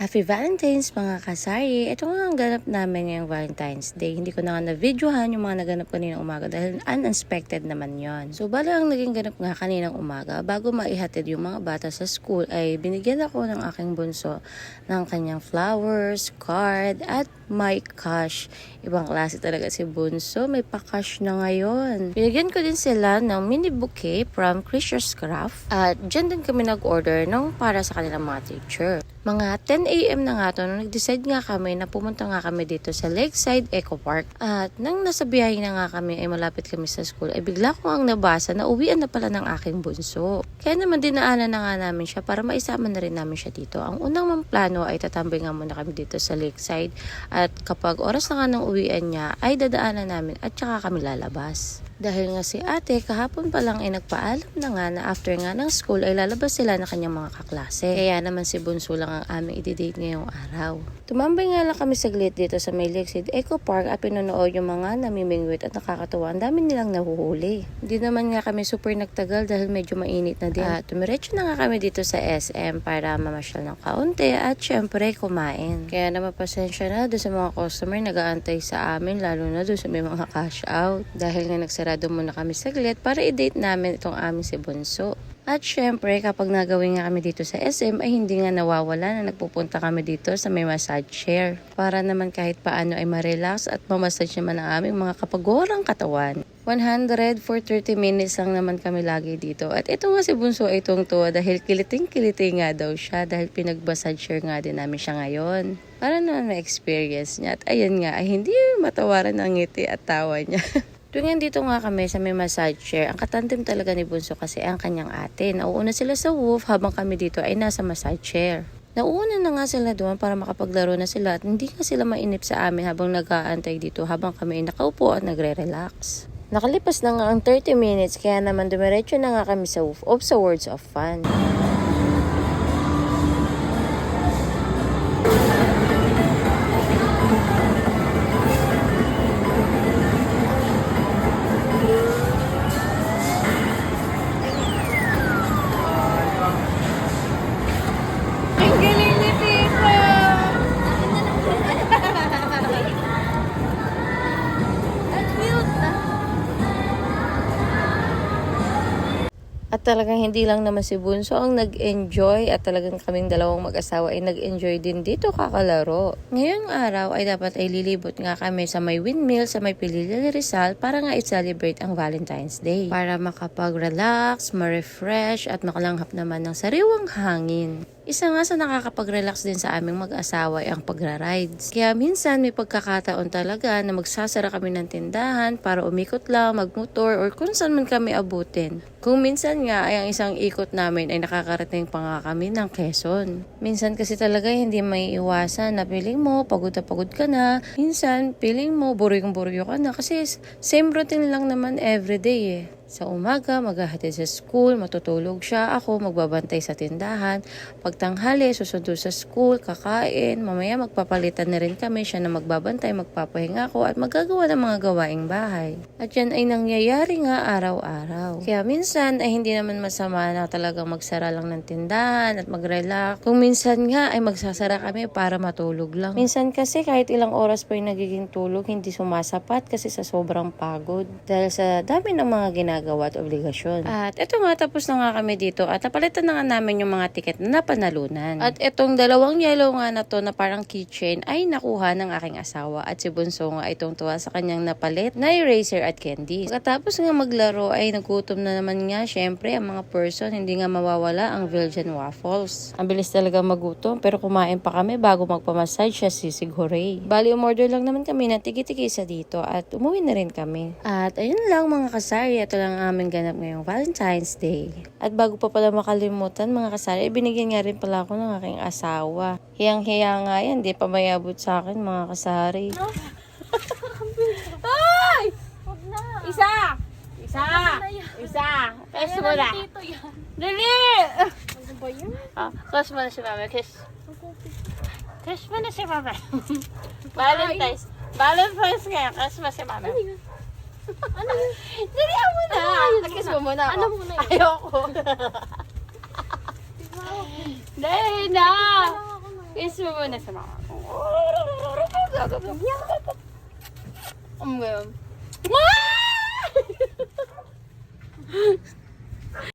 Happy Valentine's mga kasari! Ito nga ang ganap namin ngayong Valentine's Day. Hindi ko na nga na-videohan yung mga naganap kaninang umaga dahil unexpected naman yon. So bala ang naging ganap nga kaninang umaga, bago maihatid yung mga bata sa school ay binigyan ako ng aking bunso ng kanyang flowers, card at my cash. Ibang klase talaga si bunso, may pa-cash na ngayon. Binigyan ko din sila ng mini bouquet from Christian's Craft at dyan din kami nag-order ng para sa kanilang mga teacher. Mga 10 a.m. na nga to, nung nag-decide nga kami na pumunta nga kami dito sa Lakeside Eco Park. At nang nasa biyahe na nga kami ay malapit kami sa school, ay bigla ko ang nabasa na uwian na pala ng aking bunso. Kaya naman dinaanan na nga namin siya para maisama na rin namin siya dito. Ang unang mang plano ay tatambay nga muna kami dito sa Lakeside at kapag oras na nga ng uwian niya ay dadaanan namin at saka kami lalabas. Dahil nga si ate kahapon pa lang ay nagpaalam na nga na after nga ng school ay lalabas sila na kanyang mga kaklase. Kaya naman si bunso lang ang aming i-date ngayong araw. Tumambay nga lang kami saglit dito sa may Lakeside Eco Park at pinanood yung mga namimingwit at nakakatuwa. Ang dami nilang nahuhuli. Hindi naman nga kami super nagtagal dahil medyo mainit na din. At tumiretso na nga kami dito sa SM para mamasyal ng kaunti at syempre kumain. Kaya naman pasensya na doon sa mga customer nag-aantay sa amin lalo na doon sa may mga cash out. Dahil nga nagsarado muna kami saglit para i-date namin itong aming si bunso. At syempre, kapag nagawin nga kami dito sa SM, ay hindi nga nawawala na nagpupunta kami dito sa may massage chair. Para naman kahit paano ay ma-relax at ma-massage naman ang aming mga kapagorang katawan. 100 for 30 minutes lang naman kami lagi dito. At ito nga si bunso ay tuwa dahil kiliting-kiliti nga daw siya dahil pinag-massage chair nga din namin siya ngayon. Para naman ma-experience niya. At ayan nga, ay hindi matawaran ang ngiti at tawa niya. Tuwing dito nga kami sa may massage chair, ang katandem talaga ni bunso kasi ang kanyang ate. Nauuna sila sa roof habang kami dito ay nasa massage chair. Nauuna na nga sila doon para makapaglaro na sila at hindi nga sila mainip sa amin habang nag-aantay dito habang kami ay nakaupo at nagre-relax. Nakalipas na nga ang 30 minutes kaya naman dumiretso na nga kami sa roof of sa Words of Fun. At talagang hindi lang naman si bunso ang nag-enjoy at talagang kaming dalawang mag-asawa ay nag-enjoy din dito kakalaro. Ngayong araw ay dapat ay lilibot nga kami sa may windmill sa may Pililla Rizal para nga i-celebrate ang Valentine's Day. Para makapag-relax, ma-refresh at makalanghap naman ng sariwang hangin. Isa nga sa nakakapag-relax din sa aming mag-asawa ay ang pagra-rides. Kaya minsan may pagkakataon talaga na magsasara kami ng tindahan para umikot lang, magmotor or kung saan man kami abutin. Kung minsan nga ay ang isang ikot namin ay nakakarating pa nga kami ng Quezon. Minsan kasi talaga hindi may iwasan na piling mo pagod na pagod ka na. Minsan piling mo buryong-buryo ka na kasi same routine lang naman everyday eh. Sa umaga, maghahatid sa school, matutulog siya. Ako, magbabantay sa tindahan. Pagtanghali, susundo sa school, kakain. Mamaya, magpapalitan na rin kami. Siya na magbabantay, magpapahinga ako at magagawa ng mga gawaing bahay. At yan ay nangyayari nga araw-araw. Kaya minsan ay hindi naman masama na talagang magsara lang ng tindahan at mag-relax. Kung minsan nga ay magsasara kami para matulog lang. Minsan kasi kahit ilang oras pa yung nagiging tulog, hindi sumasapat kasi sa sobrang pagod. Dahil sa dami ng mga ginagawa at obligasyon. At ito nga, tapos na nga kami dito at napalitan na nga namin yung mga tiket na napanalunan. At itong dalawang yellow nga na to na parang keychain ay nakuha ng aking asawa at si bunso nga ay tuwa sa kanyang napalit na eraser at candy. Pagkatapos nga maglaro ay nagutom na naman nga syempre ang mga person, hindi nga mawawala ang Belgian waffles. Ang bilis talaga magutom pero kumain pa kami bago magpamassage siya si Sighoray. Bali umorder lang naman kami na tigi-tigi sa dito at umuwi na rin kami. At ayun lang mga kasari, ito lang ang aming ganap ngayong Valentine's Day. At bago pa pala makalimutan mga kasari, binigyan nga rin pala ako ng aking asawa. Hiyang-hiya nga yan, di pa mayabot sa akin mga kasari. Ay! Huwag na. Isa! Isa! Isa! Kiss mo na. Dali! Ano ba yun? Kiss mo na si mama. Kiss mo na si mama. Valentine's. Valentine's ngayon. Kiss mo si mama. Ano yun? Dali mo na. Kiss mo muna ako. Ano muna yun? Ayoko. Dali na. Kailangan ko na. Kiss mo muna sa mama. Ngayon.